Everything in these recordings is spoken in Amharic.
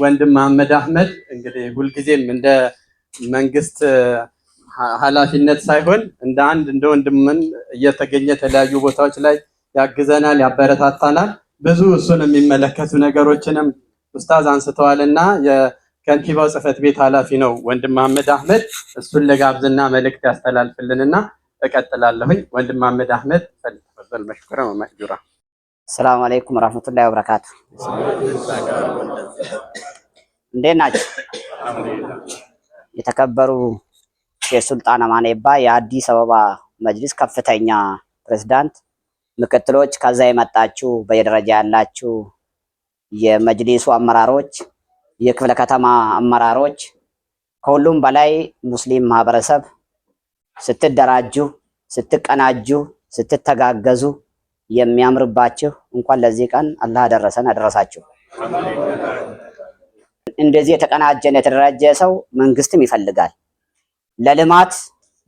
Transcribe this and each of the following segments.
ወንድም መሐመድ አህመድ እንግዲህ ሁልጊዜም እንደ መንግስት ኃላፊነት ሳይሆን እንደ ወንድምን እየተገኘ የተለያዩ ቦታዎች ላይ ያግዘናል፣ ያበረታታናል። ብዙ እሱን የሚመለከቱ ነገሮችንም ኡስታዝ አንስተዋልና የከንቲባው ጽህፈት ቤት ኃላፊ ነው ወንድም መሐመድ አህመድ። እሱን ለጋብዝና መልእክት ያስተላልፍልንና እቀጥላለሁኝ። ወንድም መሐመድ አህመድ ፈል መሽኩራ ወማጅራ። ሰላም አለይኩም ወራህመቱላሂ ወበረካቱ። እንዴት ናችሁ? የተከበሩ ሼህ ሱልጣን አማኔባ የአዲስ አበባ መጅሊስ ከፍተኛ ፕሬዝዳንት፣ ምክትሎች፣ ከዛ የመጣችሁ በየደረጃ ያላችሁ የመጅሊሱ አመራሮች፣ የክፍለ ከተማ አመራሮች፣ ከሁሉም በላይ ሙስሊም ማህበረሰብ ስትደራጁ፣ ስትቀናጁ፣ ስትተጋገዙ የሚያምርባችሁ እንኳን ለዚህ ቀን አላህ አደረሰን አደረሳችሁ። እንደዚህ የተቀናጀን የተደራጀ ሰው መንግስትም ይፈልጋል፣ ለልማት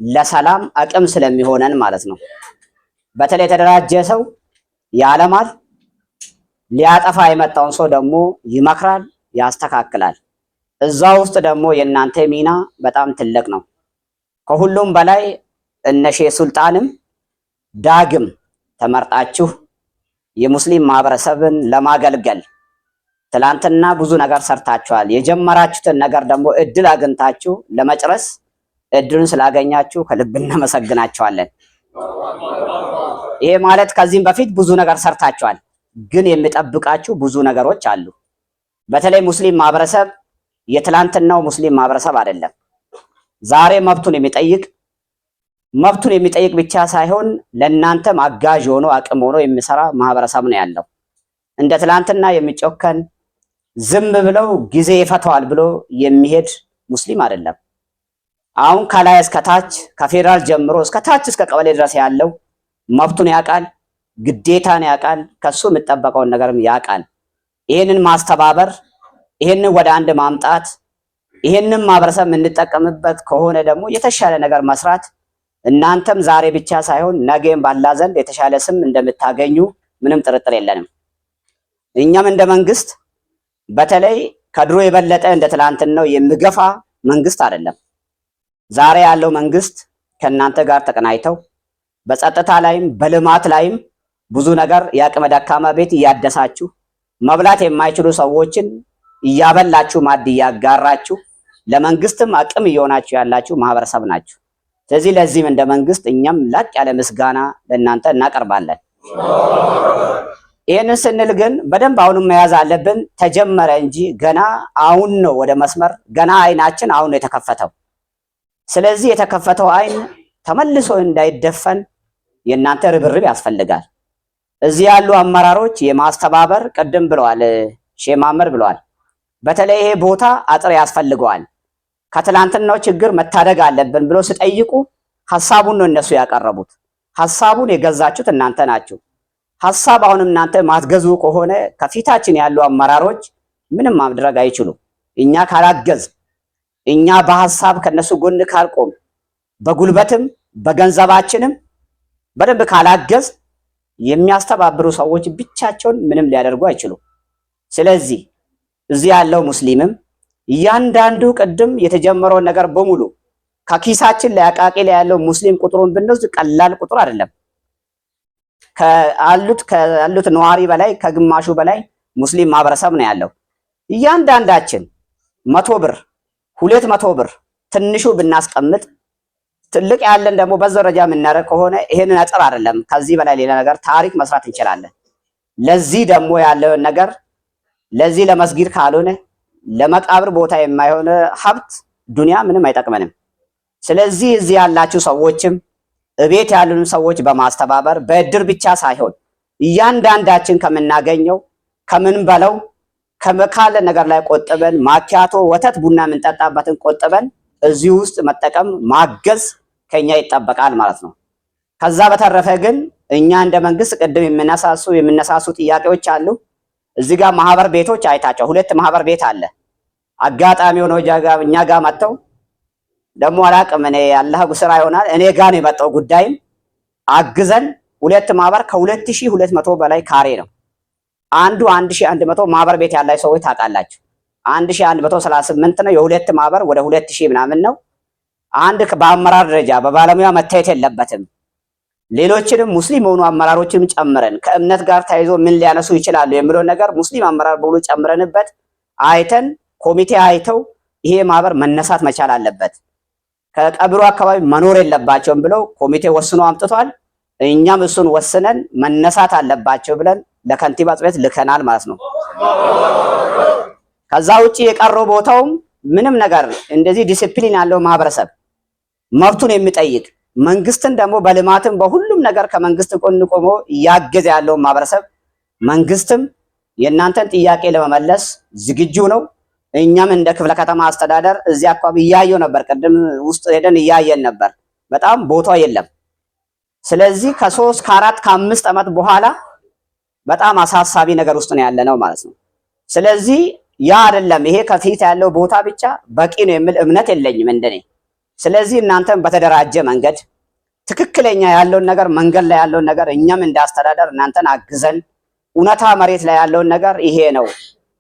ለሰላም አቅም ስለሚሆነን ማለት ነው። በተለይ የተደራጀ ሰው ያለማል፣ ሊያጠፋ የመጣውን ሰው ደግሞ ይመክራል፣ ያስተካክላል። እዛ ውስጥ ደግሞ የእናንተ ሚና በጣም ትልቅ ነው። ከሁሉም በላይ እነ ሼህ ሱልጣንም ዳግም ተመርጣችሁ የሙስሊም ማህበረሰብን ለማገልገል ትላንትና ብዙ ነገር ሰርታችኋል። የጀመራችሁትን ነገር ደግሞ እድል አግኝታችሁ ለመጨረስ እድሉን ስላገኛችሁ ከልብ እናመሰግናችኋለን። ይሄ ማለት ከዚህም በፊት ብዙ ነገር ሰርታችኋል፣ ግን የሚጠብቃችሁ ብዙ ነገሮች አሉ። በተለይ ሙስሊም ማህበረሰብ የትላንትናው ሙስሊም ማህበረሰብ አይደለም። ዛሬ መብቱን የሚጠይቅ ብቻ ሳይሆን ለእናንተም አጋዥ ሆኖ አቅም ሆኖ የሚሰራ ማህበረሰብ ነው ያለው። እንደ ትላንትና የሚጮከን ዝም ብለው ጊዜ ይፈታዋል ብሎ የሚሄድ ሙስሊም አይደለም። አሁን ከላይ እስከ ታች ከፌደራል ጀምሮ እስከ ታች እስከ ቀበሌ ድረስ ያለው መብቱን ያውቃል፣ ግዴታን ያውቃል፣ ከሱ የሚጠበቀውን ነገርም ያውቃል። ይሄንን ማስተባበር፣ ይሄንን ወደ አንድ ማምጣት፣ ይሄንን ማህበረሰብ የምንጠቀምበት ከሆነ ደግሞ የተሻለ ነገር መስራት፣ እናንተም ዛሬ ብቻ ሳይሆን ነገም ባላ ዘንድ የተሻለ ስም እንደምታገኙ ምንም ጥርጥር የለንም። እኛም እንደ መንግስት በተለይ ከድሮ የበለጠ እንደ ትላንትናው የሚገፋ መንግስት አይደለም። ዛሬ ያለው መንግስት ከእናንተ ጋር ተቀናይተው በጸጥታ ላይም በልማት ላይም ብዙ ነገር የአቅመ ደካማ ቤት እያደሳችሁ መብላት የማይችሉ ሰዎችን እያበላችሁ ማድ እያጋራችሁ ለመንግስትም አቅም እየሆናችሁ ያላችሁ ማህበረሰብ ናችሁ። ስለዚህ ለዚህም እንደ መንግስት እኛም ላቅ ያለ ምስጋና ለእናንተ እናቀርባለን። ይህንን ስንል ግን በደንብ አሁንም መያዝ አለብን። ተጀመረ እንጂ ገና አሁን ነው ወደ መስመር ገና አይናችን አሁን ነው የተከፈተው። ስለዚህ የተከፈተው አይን ተመልሶ እንዳይደፈን የእናንተ ርብርብ ያስፈልጋል። እዚህ ያሉ አመራሮች የማስተባበር ቅድም ብለዋል፣ ሼህ መሐመድ ብለዋል። በተለይ ይሄ ቦታ አጥር ያስፈልገዋል፣ ከትላንትናው ችግር መታደግ አለብን ብሎ ሲጠይቁ ሐሳቡን ነው እነሱ ያቀረቡት። ሐሳቡን የገዛችሁት እናንተ ናችሁ። ሐሳብ አሁንም እናንተ ማትገዙ ከሆነ ከፊታችን ያሉ አመራሮች ምንም ማድረግ አይችሉም። እኛ ካላገዝ፣ እኛ በሐሳብ ከነሱ ጎን ካልቆም፣ በጉልበትም በገንዘባችንም በደንብ ካላገዝ የሚያስተባብሩ ሰዎች ብቻቸውን ምንም ሊያደርጉ አይችሉም። ስለዚህ እዚህ ያለው ሙስሊምም እያንዳንዱ ቅድም የተጀመረውን ነገር በሙሉ ከኪሳችን ላይ አቃቂ ላይ ያለው ሙስሊም ቁጥሩን ብንወስድ ቀላል ቁጥር አይደለም። ካሉት ነዋሪ በላይ ከግማሹ በላይ ሙስሊም ማህበረሰብ ነው ያለው። እያንዳንዳችን 100 ብር 200 ብር ትንሹ ብናስቀምጥ ትልቅ ያለን ደግሞ በዘረጃ የምናደርግ ከሆነ ይሄንን አጥር አይደለም፣ ከዚህ በላይ ሌላ ነገር ታሪክ መስራት እንችላለን። ለዚህ ደግሞ ያለውን ነገር ለዚህ ለመስጊድ ካልሆነ ለመቃብር ቦታ የማይሆን ሀብት ዱንያ ምንም አይጠቅመንም። ስለዚህ እዚህ ያላችሁ ሰዎችም እቤት ያሉን ሰዎች በማስተባበር በእድር ብቻ ሳይሆን እያንዳንዳችን ከምናገኘው ከምንበለው ከመካለ ነገር ላይ ቆጥበን ማኪያቶ ወተት ቡና የምንጠጣበትን ቆጥበን እዚህ ውስጥ መጠቀም ማገዝ ከኛ ይጠበቃል ማለት ነው። ከዛ በተረፈ ግን እኛ እንደ መንግስት ቅድም የሚነሳሱ ጥያቄዎች አሉ። እዚህ ጋር ማህበር ቤቶች አይታቸው 2 ማህበር ቤት አለ። አጋጣሚ ሆኖ እኛ ጋር መጥተው ደግሞ አላቅም እኔ አላህ ጉስራ ይሆናል እኔ ጋር ነው የመጣው ጉዳይም አግዘን 2 ማህበር ከ2200 በላይ ካሬ ነው። አንዱ 1100 ማህበር ቤት ያላችሁ ሰዎች ታውቃላችሁ። 1138 ነው። የሁለት ማህበር ወደ 2000 ምናምን ነው። አንድ በአመራር ደረጃ በባለሙያ መታየት የለበትም። ሌሎችንም ሙስሊም የሆኑ አመራሮችንም ጨምረን ከእምነት ጋር ተያይዞ ምን ሊያነሱ ይችላሉ የሚለው ነገር ሙስሊም አመራር በሙሉ ጨምረንበት አይተን ኮሚቴ አይተው ይሄ ማህበር መነሳት መቻል አለበት፣ ከቀብሩ አካባቢ መኖር የለባቸውም ብለው ኮሚቴ ወስኖ አምጥቷል። እኛም እሱን ወስነን መነሳት አለባቸው ብለን ለከንቲባ ጽሕፈት ልከናል ማለት ነው። ከዛ ውጪ የቀረው ቦታውም ምንም ነገር እንደዚህ ዲሲፕሊን ያለው ማህበረሰብ መብቱን የሚጠይቅ መንግስትን ደግሞ በልማትም በሁሉም ነገር ከመንግስት ጎን ቆሞ እያገዘ ያለው ማህበረሰብ መንግስትም የእናንተን ጥያቄ ለመመለስ ዝግጁ ነው። እኛም እንደ ክፍለ ከተማ አስተዳደር እዚህ አካባቢ እያየው ነበር፣ ቅድም ውስጥ ሄደን እያየን ነበር። በጣም ቦታው የለም። ስለዚህ ከ3 ከ4 ከ5 ዓመት በኋላ በጣም አሳሳቢ ነገር ውስጥ ነው ያለነው ማለት ነው። ስለዚህ ያ አይደለም ይሄ ከፊት ያለው ቦታ ብቻ በቂ ነው የሚል እምነት የለኝም እንደኔ። ስለዚህ እናንተም በተደራጀ መንገድ ትክክለኛ ያለውን ነገር መንገድ ላይ ያለውን ነገር እኛም እንዳስተዳደር እናንተን አግዘን እውነታ መሬት ላይ ያለውን ነገር ይሄ ነው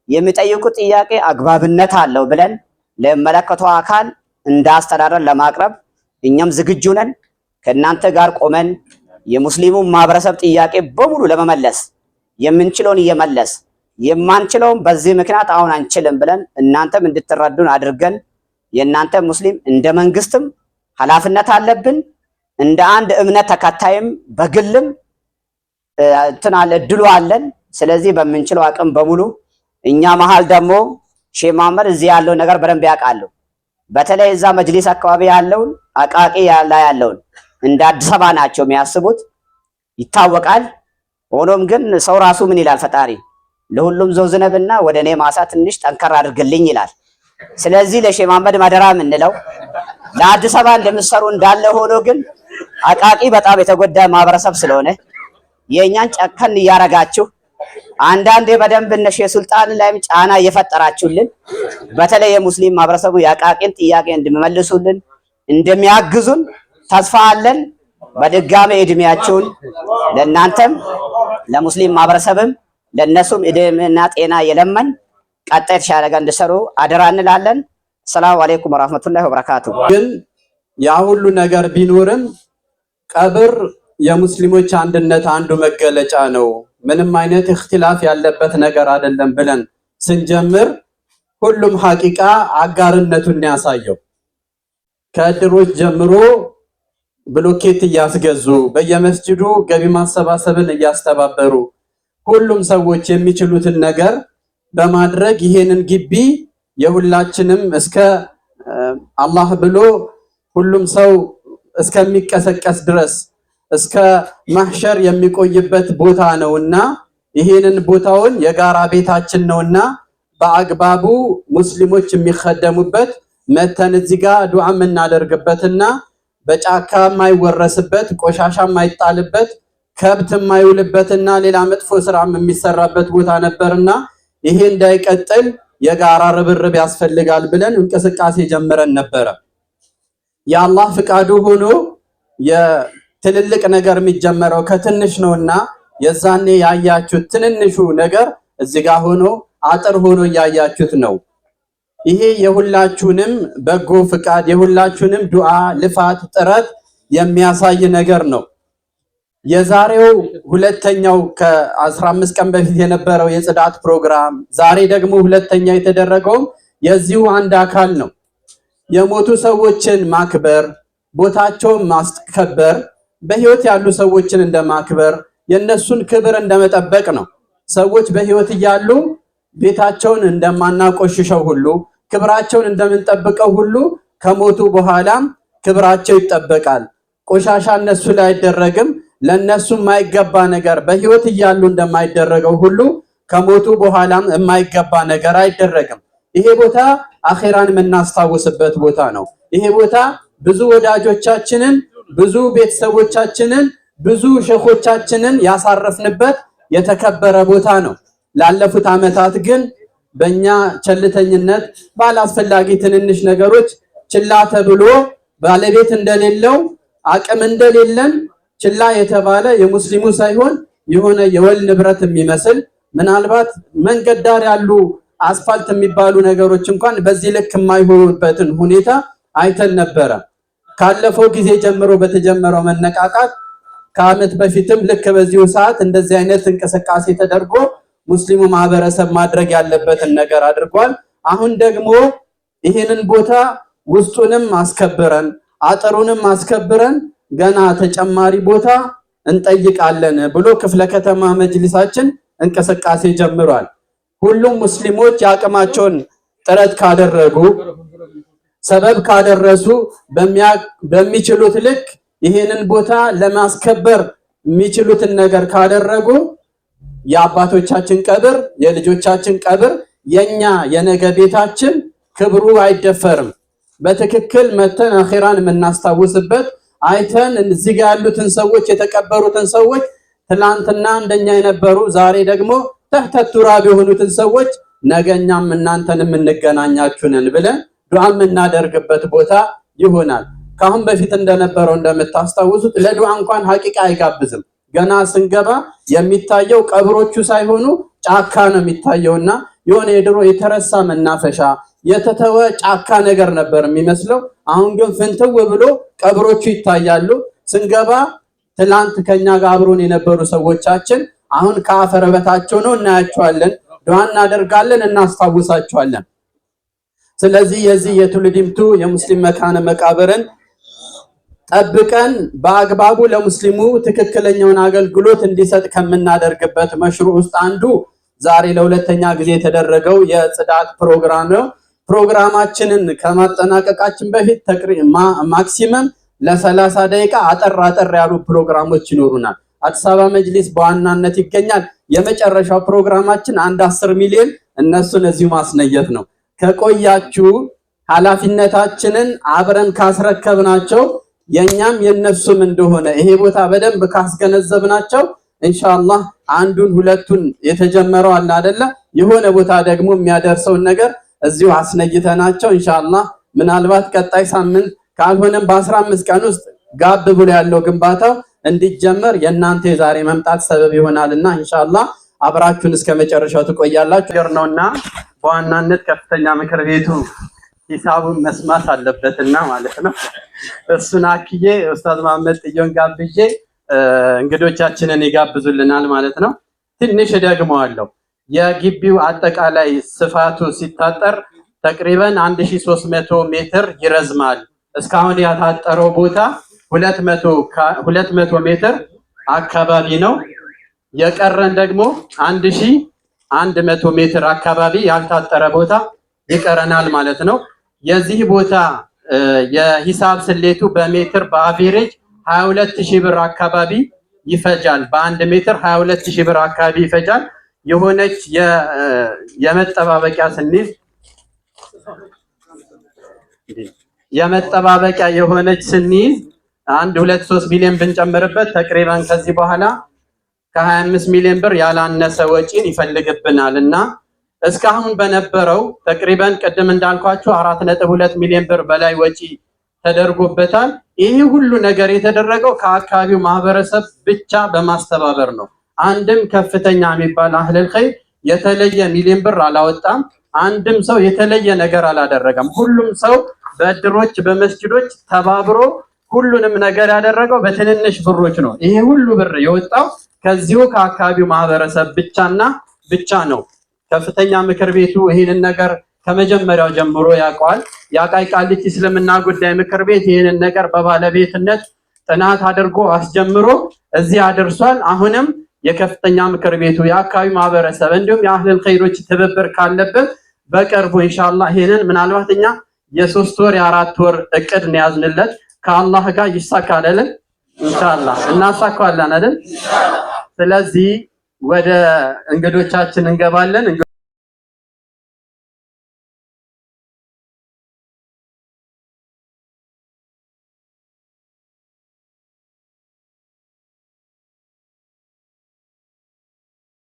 የሚጠይቁት ጥያቄ አግባብነት አለው ብለን ለመለከተው አካል እንዳስተዳደር ለማቅረብ እኛም ዝግጁ ነን። ከእናንተ ጋር ቆመን የሙስሊሙ ማህበረሰብ ጥያቄ በሙሉ ለመመለስ የምንችለውን እየመለስ የማንችለውን በዚህ ምክንያት አሁን አንችልም ብለን እናንተም እንድትረዱን አድርገን የእናንተ ሙስሊም እንደ መንግስትም ኃላፊነት አለብን፣ እንደ አንድ እምነት ተከታይም በግልም እንትን አለ እድሉ አለን። ስለዚህ በምንችለው አቅም በሙሉ እኛ መሃል ደግሞ ሼህ መሐመድ እዚህ ያለው ነገር በደንብ ያውቃሉ። በተለይ እዛ መጅሊስ አካባቢ ያለውን አቃቂ ላይ ያለውን እንደ አዲስ አበባ ናቸው የሚያስቡት ይታወቃል። ሆኖም ግን ሰው ራሱ ምን ይላል? ፈጣሪ ለሁሉም ዘው ዝነብና ወደ እኔ ማሳ ትንሽ ጠንከር አድርግልኝ ይላል። ስለዚህ ለሼህ መሐመድ ማደራ የምንለው ለአዲስ አበባ እንደምትሰሩ እንዳለ ሆኖ ግን አቃቂ በጣም የተጎዳ ማህበረሰብ ስለሆነ የእኛን ጨከን እያረጋችሁ አንዳንዴ በደንብ እነ ሼህ ሱልጣን ላይም ጫና እየፈጠራችሁልን በተለይ የሙስሊም ማህበረሰቡ የአቃቂን ጥያቄ እንድመልሱልን እንደሚያግዙን ተስፋ አለን። በድጋሜ እድሜያችሁን ለእናንተም ለሙስሊም ማህበረሰብም ለነሱም እድሜና ጤና የለመን ቀጣይ የተሻለ ነገር እንድሰሩ አደራ እንላለን። ሰላም አለይኩም ወራህመቱላሂ ወበረካቱ። ግን ያ ሁሉ ነገር ቢኖርም ቀብር የሙስሊሞች አንድነት አንዱ መገለጫ ነው፣ ምንም አይነት እክትላፍ ያለበት ነገር አይደለም ብለን ስንጀምር ሁሉም ሐቂቃ አጋርነቱን ያሳየው ከእድሮች ጀምሮ ብሎኬት እያስገዙ በየመስጂዱ ገቢ ማሰባሰብን እያስተባበሩ ሁሉም ሰዎች የሚችሉትን ነገር በማድረግ ይሄንን ግቢ የሁላችንም እስከ አላህ ብሎ ሁሉም ሰው እስከሚቀሰቀስ ድረስ እስከ ማህሸር የሚቆይበት ቦታ ነውና ይሄንን ቦታውን የጋራ ቤታችን ነውና በአግባቡ ሙስሊሞች የሚخدሙበት መተን እዚህ ጋር ዱዓ የምናደርግበትና በጫካ የማይወረስበት ቆሻሻ የማይጣልበት ከብት የማይውልበትና ሌላ መጥፎ ስራም የሚሰራበት ቦታ ነበርና ይሄ እንዳይቀጥል የጋራ ርብርብ ያስፈልጋል ብለን እንቅስቃሴ ጀምረን ነበረ። የአላህ ፍቃዱ ሆኖ የትልልቅ ነገር የሚጀመረው ከትንሽ ነውና የዛኔ ያያችሁት ትንንሹ ነገር እዚህ ጋር ሆኖ አጥር ሆኖ ያያችሁት ነው። ይሄ የሁላችሁንም በጎ ፍቃድ የሁላችሁንም ዱዓ ልፋት ጥረት የሚያሳይ ነገር ነው። የዛሬው ሁለተኛው ከ15 ቀን በፊት የነበረው የጽዳት ፕሮግራም ዛሬ ደግሞ ሁለተኛ የተደረገው የዚሁ አንድ አካል ነው። የሞቱ ሰዎችን ማክበር ቦታቸውን ማስከበር በህይወት ያሉ ሰዎችን እንደማክበር የነሱን ክብር እንደመጠበቅ ነው። ሰዎች በህይወት እያሉ ቤታቸውን እንደማናቆሽሸው ሁሉ ክብራቸውን እንደምንጠብቀው ሁሉ ከሞቱ በኋላም ክብራቸው ይጠበቃል። ቆሻሻ እነሱ ላይ አይደረግም። ለነሱ የማይገባ ነገር በህይወት እያሉ እንደማይደረገው ሁሉ ከሞቱ በኋላም የማይገባ ነገር አይደረግም። ይሄ ቦታ አኺራን የምናስታውስበት ቦታ ነው። ይሄ ቦታ ብዙ ወዳጆቻችንን ብዙ ቤተሰቦቻችንን ብዙ ሸኾቻችንን ያሳረፍንበት የተከበረ ቦታ ነው። ላለፉት ዓመታት ግን በእኛ ቸልተኝነት ባላስፈላጊ ትንንሽ ነገሮች ችላ ተብሎ ባለቤት እንደሌለው አቅም እንደሌለን ችላ የተባለ የሙስሊሙ ሳይሆን የሆነ የወል ንብረት የሚመስል ምናልባት መንገድ ዳር ያሉ አስፋልት የሚባሉ ነገሮች እንኳን በዚህ ልክ የማይሆኑበትን ሁኔታ አይተን ነበረ። ካለፈው ጊዜ ጀምሮ በተጀመረው መነቃቃት ከዓመት በፊትም ልክ በዚሁ ሰዓት እንደዚህ አይነት እንቅስቃሴ ተደርጎ ሙስሊሙ ማህበረሰብ ማድረግ ያለበትን ነገር አድርጓል። አሁን ደግሞ ይሄንን ቦታ ውስጡንም አስከብረን አጥሩንም አስከብረን ገና ተጨማሪ ቦታ እንጠይቃለን ብሎ ክፍለ ከተማ መጅሊሳችን እንቅስቃሴ ጀምሯል። ሁሉም ሙስሊሞች ያቅማቸውን ጥረት ካደረጉ ሰበብ ካደረሱ በሚችሉት ልክ ይሄንን ቦታ ለማስከበር የሚችሉትን ነገር ካደረጉ የአባቶቻችን ቀብር የልጆቻችን ቀብር የኛ የነገ ቤታችን ክብሩ አይደፈርም። በትክክል መተን አኺራን የምናስታውስበት አይተን እዚህ ጋር ያሉትን ሰዎች የተቀበሩትን ሰዎች ትላንትና እንደኛ የነበሩ ዛሬ ደግሞ ተህተቱራብ የሆኑትን ሰዎች ነገኛም እናንተንም እንገናኛችሁ ነን ብለን ዱዓ የምናደርግበት ቦታ ይሆናል። ካሁን በፊት እንደነበረው እንደምታስታውሱት ለዱዓ እንኳን ሐቂቃ አይጋብዝም። ገና ስንገባ የሚታየው ቀብሮቹ ሳይሆኑ ጫካ ነው የሚታየውና የሆነ የድሮ የተረሳ መናፈሻ የተተወ ጫካ ነገር ነበር የሚመስለው። አሁን ግን ፍንትው ብሎ ቀብሮቹ ይታያሉ። ስንገባ ትላንት ከኛ ጋር አብሮን የነበሩ ሰዎቻችን አሁን ከአፈር በታቸው ነው እናያቸዋለን። ዱዓ እናደርጋለን፣ እናስታውሳቸዋለን። ስለዚህ የዚህ የቱልዲምቱ የሙስሊም መካነ መቃብርን ጠብቀን በአግባቡ ለሙስሊሙ ትክክለኛውን አገልግሎት እንዲሰጥ ከምናደርግበት መሽሩዕ ውስጥ አንዱ ዛሬ ለሁለተኛ ጊዜ የተደረገው የጽዳት ፕሮግራም ነው። ፕሮግራማችንን ከማጠናቀቃችን በፊት ማክሲመም ለ30 ደቂቃ አጠር ያሉ ፕሮግራሞች ይኖሩናል። አዲስ አበባ መጅሊስ በዋናነት ይገኛል። የመጨረሻው ፕሮግራማችን 10 ሚሊዮን እነሱን እዚሁ ማስነየት ነው። ከቆያችሁ ኃላፊነታችንን አብረን ካስረከብናቸው የኛም የነሱም እንደሆነ ይሄ ቦታ በደንብ ካስገነዘብናቸው ኢንሻአላህ አንዱን ሁለቱን የተጀመረው አለ አይደለ የሆነ ቦታ ደግሞ የሚያደርሰውን ነገር እዚሁ አስነይተናቸው ኢንሻአላህ ምናልባት ቀጣይ ሳምንት ካልሆነም በ15 ቀን ውስጥ ጋብ ብሎ ያለው ግንባታው እንዲጀመር የእናንተ የዛሬ መምጣት ሰበብ ይሆናልና ኢንሻአላህ አብራችሁን እስከ መጨረሻው ትቆያላችሁ ነውና በዋናነት ከፍተኛ ምክር ቤቱ ሂሳቡን መስማት አለበትና ማለት ነው። እሱን አክዬ ኡስታዝ መሐመድ ጥዮን ጋብዤ እንግዶቻችንን ይጋብዙልናል ማለት ነው። ትንሽ ደግመዋለሁ። የግቢው አጠቃላይ ስፋቱ ሲታጠር ተቅሪበን 1300 ሜትር ይረዝማል። እስካሁን ያታጠረው ቦታ 200 ሜትር አካባቢ ነው። የቀረን ደግሞ 1100 ሜትር አካባቢ ያልታጠረ ቦታ ይቀረናል ማለት ነው። የዚህ ቦታ የሂሳብ ስሌቱ በሜትር በአቬሬጅ 22000 ብር አካባቢ ይፈጃል። በአንድ ሜትር 22000 ብር አካባቢ ይፈጃል። የሆነች የመጠባበቂያ ስንይዝ የመጠባበቂያ የሆነች ስንይዝ 1-2-3 ሚሊዮን ብንጨምርበት ተቅሪበን ከዚህ በኋላ ከ25 ሚሊዮን ብር ያላነሰ ወጪን ይፈልግብናልና እስካሁን በነበረው ተቅሪበን ቅድም እንዳልኳችሁ 4.2 ሚሊዮን ብር በላይ ወጪ ተደርጎበታል። ይህ ሁሉ ነገር የተደረገው ከአካባቢው ማህበረሰብ ብቻ በማስተባበር ነው። አንድም ከፍተኛ የሚባል አህለል ኸይር የተለየ ሚሊዮን ብር አላወጣም። አንድም ሰው የተለየ ነገር አላደረገም። ሁሉም ሰው በእድሮች በመስጂዶች ተባብሮ ሁሉንም ነገር ያደረገው በትንንሽ ብሮች ነው። ይሄ ሁሉ ብር የወጣው ከዚሁ ከአካባቢው ማህበረሰብ ብቻ ነው። ከፍተኛ ምክር ቤቱ ይህንን ነገር ከመጀመሪያው ጀምሮ ያውቀዋል። የአቃቂ ቃሊቲ እስልምና ጉዳይ ምክር ቤት ይህንን ነገር በባለቤትነት ጥናት አድርጎ አስጀምሮ እዚህ አድርሷል። አሁንም የከፍተኛ ምክር ቤቱ የአካባቢ ማህበረሰብ እንዲሁም የአህለል ኸይሮች ትብብር ካለበት በቅርቡ ኢንሻአላህ ይሄንን ምናልባት እኛ የ3 ወር የ4 ወር እቅድ ነው ያዝንለት ከአላህ ጋር ይሳካልን ኢንሻአላህ እናሳካዋለን አይደል? ስለዚህ ወደ እንግዶቻችን እንገባለን።